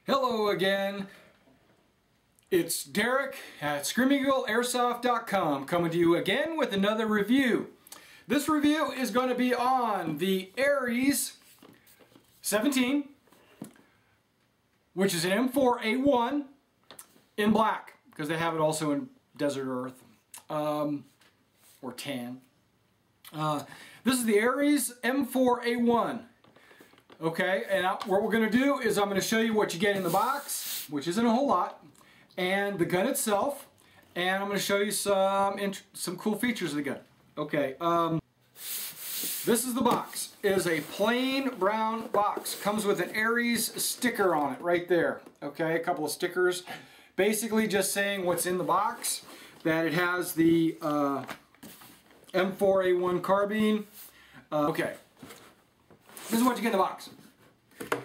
Hello again. It's Derek at ScreamingEagleAirsoft.com coming to you again with another review. This review is going to be on the Ares 17, which is an M4A1 in black, because they have it also in Desert Earth or tan. This is the Ares M4A1. Okay, and what we're going to do is I'm going to show you what you get in the box, which isn't a whole lot, and the gun itself, and I'm going to show you some cool features of the gun. Okay, this is the box. It is a plain brown box. Comes with an Ares sticker on it right there. Okay, a couple of stickers, basically just saying what's in the box. That it has the M4A1 carbine. Okay. This is what you get in the box.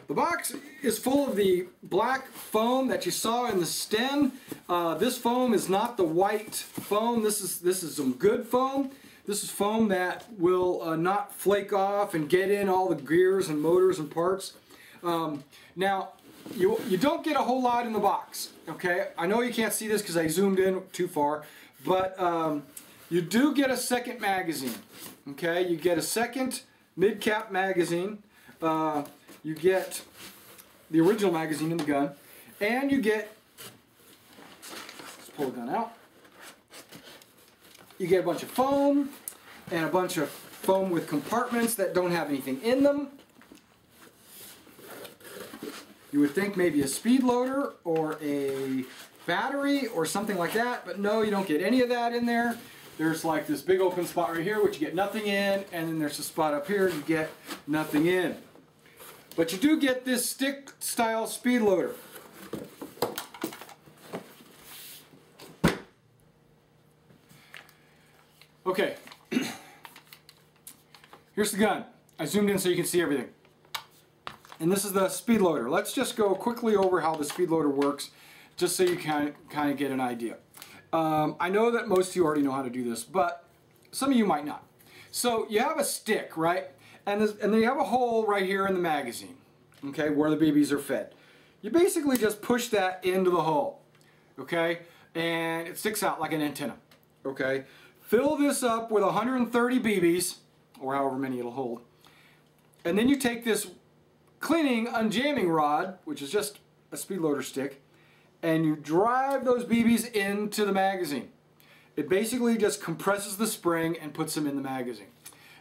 The box is full of the black foam that you saw in the stem. This foam is not the white foam. This is some good foam. This is foam that will not flake off and get in all the gears and motors and parts. Now, you don't get a whole lot in the box. Okay, I know you can't see this because I zoomed in too far, but you do get a second magazine. Okay, you get a second mid-cap magazine, you get the original magazine in the gun, and you get, let's pull the gun out, you get a bunch of foam, and a bunch of foam with compartments that don't have anything in them. You would think maybe a speed loader or a battery or something like that, but no, you don't get any of that in there. There's like this big open spot right here which you get nothing in, and then there's a spot up here you get nothing in. But you do get this stick style speed loader. Okay, here's the gun. I zoomed in so you can see everything. And this is the speed loader. Let's just go quickly over how the speed loader works, just so you kind of get an idea. I know that most of you already know how to do this, but some of you might not. So you have a stick, right? And then you have a hole right here in the magazine, okay, where the BBs are fed. You basically just push that into the hole, okay? And it sticks out like an antenna, okay? Fill this up with 130 BBs, or however many it'll hold. And then you take this cleaning unjamming rod, which is just a speed loader stick, and you drive those BBs into the magazine. It basically just compresses the spring and puts them in the magazine.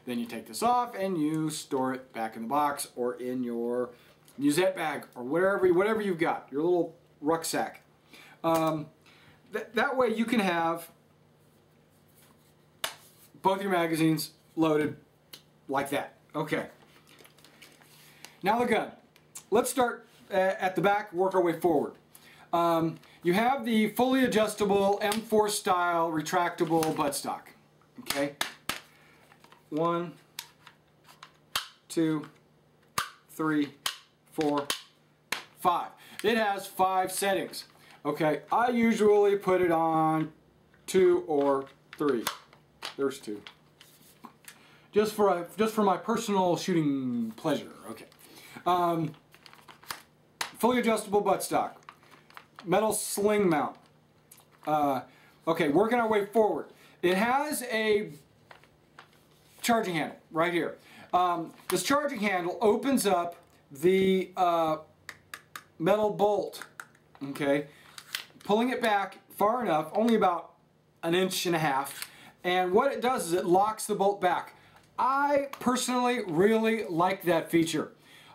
Then you take this off and you store it back in the box or in your musette bag or whatever you've got, your little rucksack. That way you can have both your magazines loaded like that. Okay. Now the gun. Let's start at the back, work our way forward. You have the fully adjustable M4 style retractable buttstock. Okay, 1, 2, 3, 4, 5. It has 5 settings. Okay, I usually put it on 2 or 3. There's 2. Just for my personal shooting pleasure. Okay. Fully adjustable buttstock. Metal sling mount. Okay, working our way forward. It has a charging handle right here. This charging handle opens up the metal bolt. Okay, pulling it back far enough, only about 1.5 inches, and what it does is it locks the bolt back. I personally really like that feature.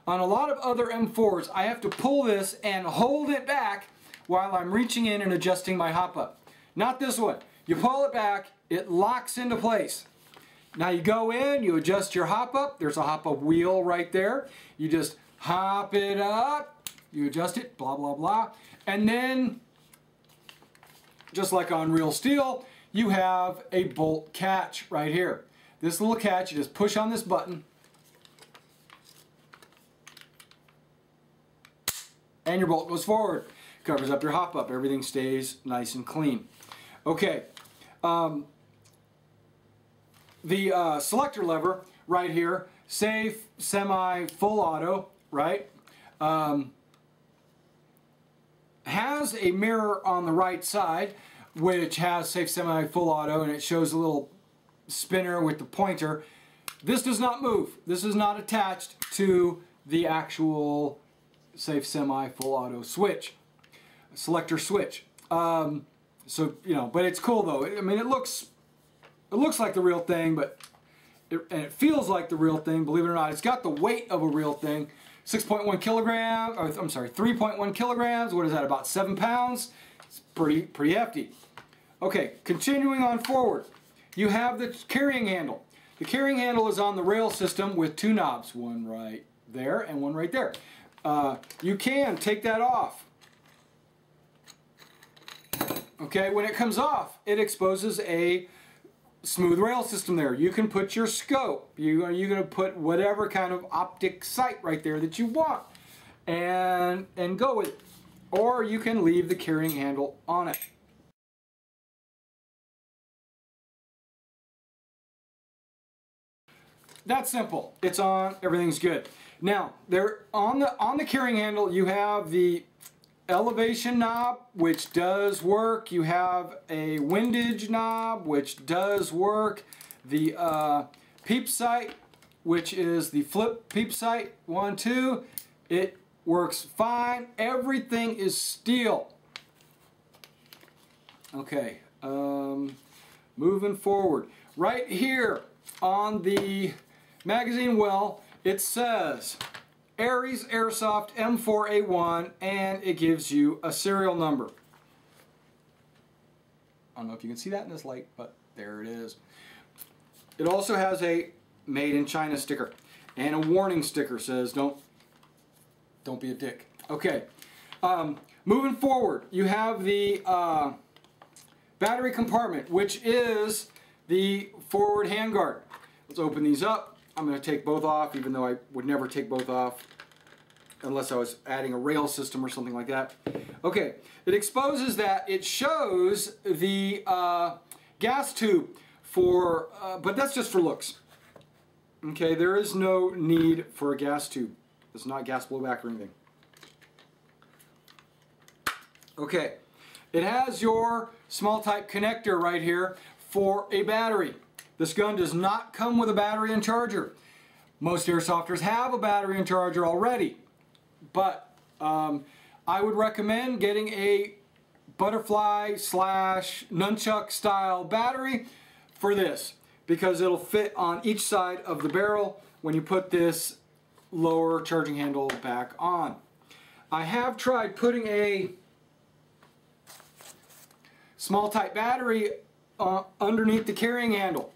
On a lot of other M4s, I have to pull this and hold it back while I'm reaching in and adjusting my hop-up. Not this one. You pull it back, it locks into place. Now you go in, you adjust your hop-up. There's a hop-up wheel right there. You just hop it up, you adjust it, blah, blah, blah. And then, just like on real steel, you have a bolt catch right here. This little catch, you just push on this button, and your bolt goes forward. Covers up your hop-up. Everything stays nice and clean. Okay. The selector lever right here, safe, semi, full auto, right? has a mirror on the right side, which has safe semi full auto, and it shows a little spinner with the pointer. This does not move. This is not attached to the actual safe semi full auto switch, selector switch. So, you know, but it's cool though. I mean, it looks like the real thing, but and it feels like the real thing, believe it or not. It's got the weight of a real thing. 6.1 kilograms, or I'm sorry, 3.1 kilograms. What is that, about 7 pounds? It's pretty hefty. Okay, continuing on forward. You have the carrying handle. The carrying handle is on the rail system with 2 knobs, one right there and one right there. You can take that off. Okay, when it comes off, it exposes a smooth rail system there. You can put your scope. You're going to put whatever kind of optic sight right there that you want and go with it. Or you can leave the carrying handle on it. That's simple. It's on, everything's good. Now, there on the carrying handle you have the elevation knob, which does work. You have a windage knob, which does work. The peep sight, which is the flip peep sight, 1, 2, it works fine. Everything is steel. Okay, moving forward. Right here on the magazine well, it says Aries Airsoft M4A1, and it gives you a serial number. I don't know if you can see that in this light, but there it is. It also has a made in China sticker and a warning sticker says don't be a dick. Okay, moving forward, you have the battery compartment, which is the forward handguard. Let's open these up. I'm going to take both off, even though I would never take both off unless I was adding a rail system or something like that. Okay, it exposes that. It shows the gas tube for, but that's just for looks. Okay, there is no need for a gas tube. It's not gas blowback or anything. Okay, it has your small type connector right here for a battery. This gun does not come with a battery and charger. Most airsofters have a battery and charger already, but I would recommend getting a butterfly / nunchuck style battery for this, because it'll fit on each side of the barrel when you put this lower charging handle back on. I have tried putting a small type battery underneath the carrying handle.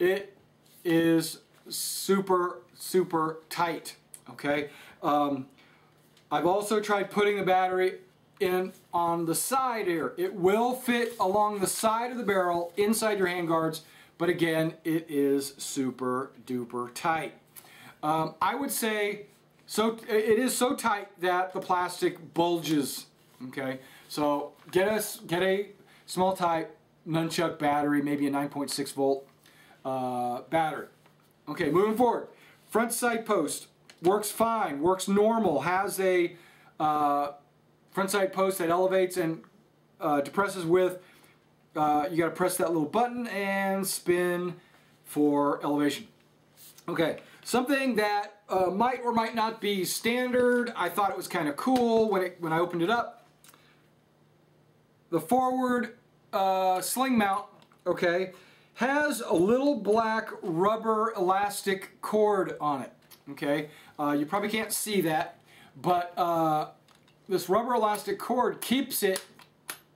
It is super tight. Okay, I've also tried putting the battery in on the side here. It will fit along the side of the barrel inside your handguards, but again, it is super duper tight. I would say it is so tight that the plastic bulges. Okay, so get a small type nunchuck battery, maybe a 9.6 volt battery. Okay, moving forward. Front side post works fine, works normal, has a front side post that elevates and depresses with, you got to press that little button and spin for elevation. Okay, something that might or might not be standard. I thought it was kind of cool when I opened it up. The forward sling mount, okay, has a little black rubber elastic cord on it. Okay, you probably can't see that, but this rubber elastic cord keeps it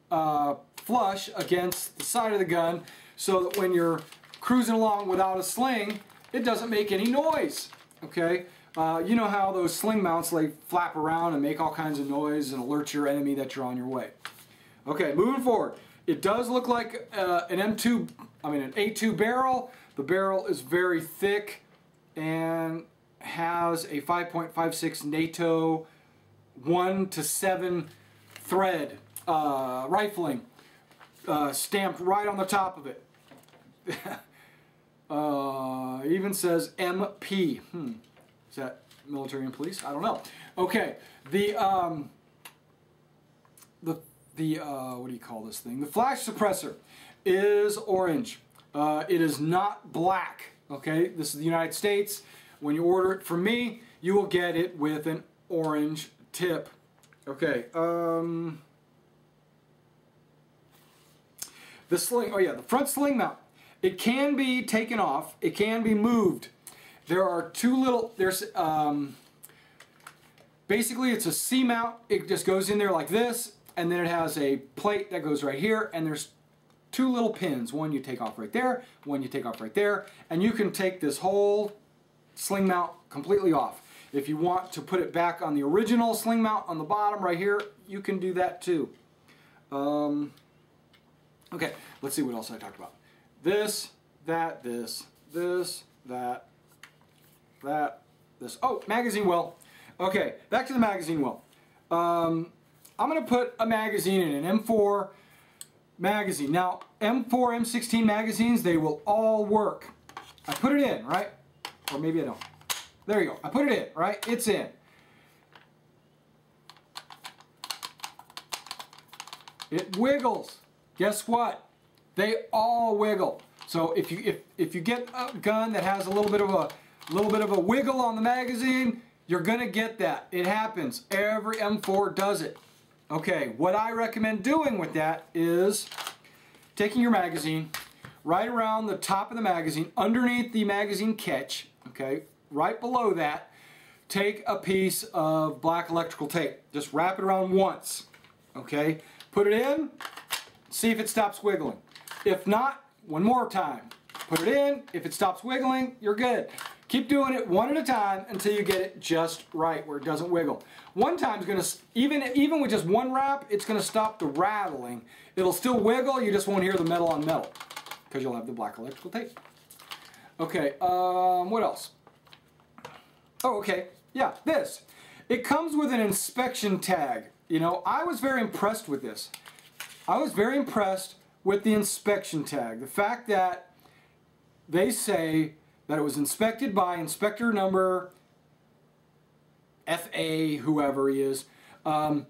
flush against the side of the gun, so that when you're cruising along without a sling, it doesn't make any noise. Okay, you know how those sling mounts, they flap around and make all kinds of noise and alert your enemy that you're on your way. Okay, moving forward, it does look like an A2 barrel. The barrel is very thick and has a 5.56 NATO 1-to-7 thread rifling stamped right on the top of it. Even says MP. Is that military and police? I don't know. Okay, what do you call this thing? The flash suppressor is orange. It is not black. Okay, this is the United States. When you order it from me, you will get it with an orange tip. Okay. The sling. Oh yeah, the front sling mount. It can be taken off. It can be moved. There are two little. There's basically it's a C mount. It just goes in there like this, and then it has a plate that goes right here, and there's two little pins. One you take off right there, one you take off right there, and you can take this whole sling mount completely off. If you want to put it back on the original sling mount on the bottom right here, you can do that too. Okay, let's see what else I talked about. This, that, this, that, this. Oh, magazine well. Okay, back to the magazine well. I'm going to put a magazine in an M4 magazine. Now, M4, M16 magazines, they will all work. I put it in, right? Or maybe I don't. There you go. I put it in, right? It's in. It wiggles. Guess what? They all wiggle. So if you get a gun that has a little bit of a wiggle on the magazine, you're gonna get that. It happens. Every M4 does it. Okay, what I recommend doing with that is taking your magazine right around the top of the magazine, underneath the magazine catch, okay, right below that, take a piece of black electrical tape. Just wrap it around once, okay? Put it in, see if it stops wiggling. If not, one more time. Put it in, if it stops wiggling, you're good. Keep doing it one at a time until you get it just right where it doesn't wiggle. One time is going to, even with just one wrap, it's going to stop the rattling. It'll still wiggle, you just won't hear the metal on metal because you'll have the black electrical tape. Okay, what else? Oh, okay, yeah, this. It comes with an inspection tag. You know, I was very impressed with this. I was very impressed with the inspection tag. The fact that they say that it was inspected by inspector number FA, whoever he is, the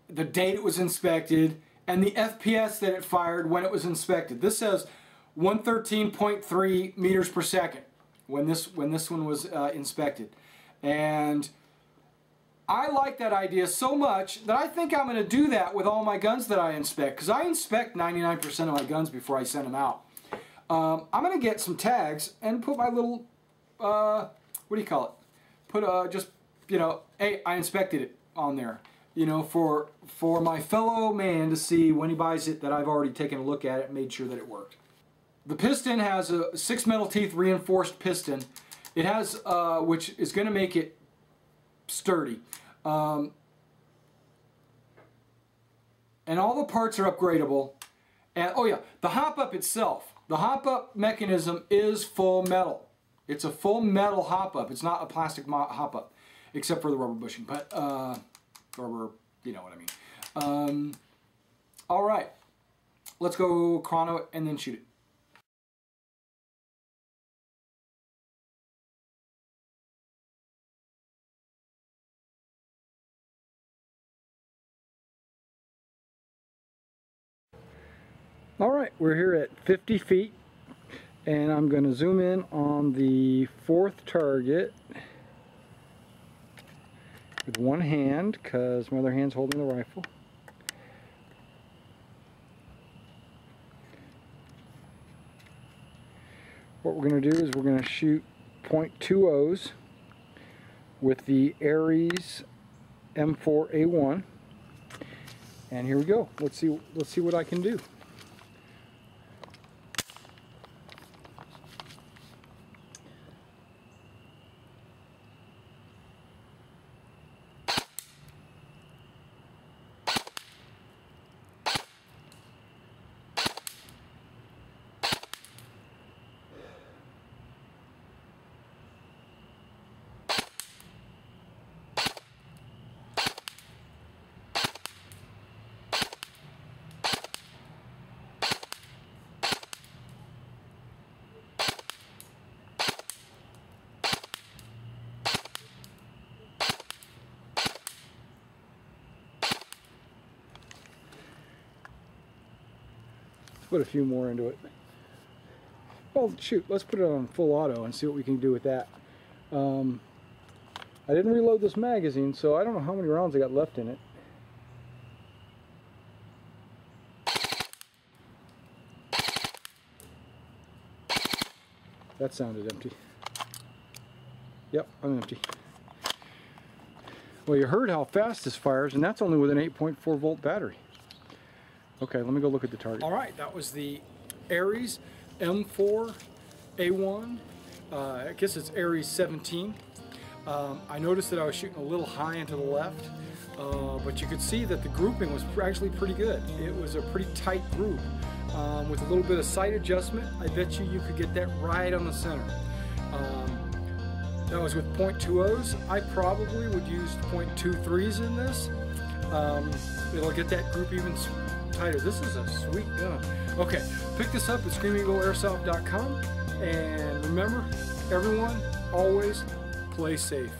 date it was inspected, and the FPS that it fired when it was inspected. This says 113.3 meters per second when this one was inspected. And I like that idea so much that I think I'm going to do that with all my guns that I inspect, because I inspect 99% of my guns before I send them out. I'm going to get some tags and put my little, what do you call it? Put just, you know, hey, I inspected it on there, you know, for my fellow man to see when he buys it that I've already taken a look at it and made sure that it worked. The piston has a 6 metal teeth reinforced piston. It has, which is going to make it sturdy. And all the parts are upgradable. And oh yeah, the hop-up itself. The hop-up mechanism is full metal. It's a full metal hop-up. It's not a plastic hop-up, except for the rubber bushing. But rubber, you know what I mean. All right, let's go chrono it and then shoot it. All right, we're here at 50 feet, and I'm going to zoom in on the fourth target with one hand, because my other hand's holding the rifle. What we're going to do is we're going to shoot .20s with the Ares M4A1, and here we go. Let's see what I can do. put a few more into it. Well, shoot, let's put it on full auto and see what we can do with that. I didn't reload this magazine, so I don't know how many rounds I got left in it. That sounded empty. Yep, I'm empty. Well, you heard how fast this fires, and that's only with an 8.4 volt battery. Okay, let me go look at the target. All right, that was the Ares M4A1. I guess it's Ares 17. I noticed that I was shooting a little high and to the left, but you could see that the grouping was actually pretty good. It was a pretty tight group. With a little bit of sight adjustment, I bet you could get that right on the center. That was with .20s. I probably would use .23s in this. It'll get that group even tighter. This is a sweet gun. Okay, pick this up at screamingeagleairsoft.com, and remember, everyone, always play safe.